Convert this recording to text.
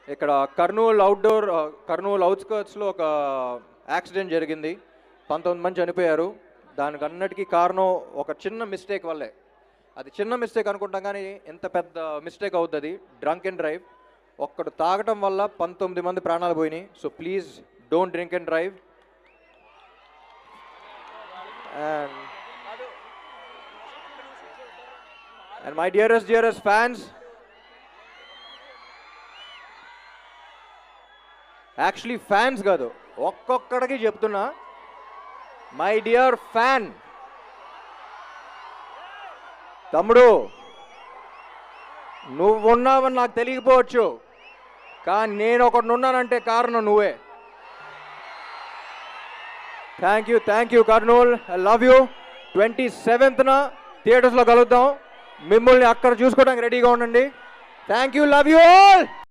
ఇక్కడ కర్నూలు అవుట్స్కర్ట్స్లో ఒక యాక్సిడెంట్ జరిగింది. 19 మంది చనిపోయారు. దానికి అన్నిటికీ కారణం ఒక చిన్న మిస్టేక్ వల్లే. అది చిన్న మిస్టేక్ అనుకుంటాం కానీ ఎంత పెద్ద మిస్టేక్ అవుతుంది. Drunk and drive. ఒక్కడు తాగటం వల్ల 19 మంది ప్రాణాలు పోయినాయి. So please don't drink and drive. And my dearest fans, actually fans కాదు, ఒక్కొక్కడికి చెప్తున్నా, మై డియర్ ఫ్యాన్, తమ్ముడు నువ్వున్నావని నాకు తెలియకపోవచ్చు, కానీ నేను ఒకటి ఉన్నానంటే కారణం నువ్వే. Thank you Kurnool, I love you. 27th థియేటర్స్లో కలుద్దాం. మిమ్మల్ని అక్కడ చూసుకోవడానికి రెడీగా ఉండండి. Thank you, love you all.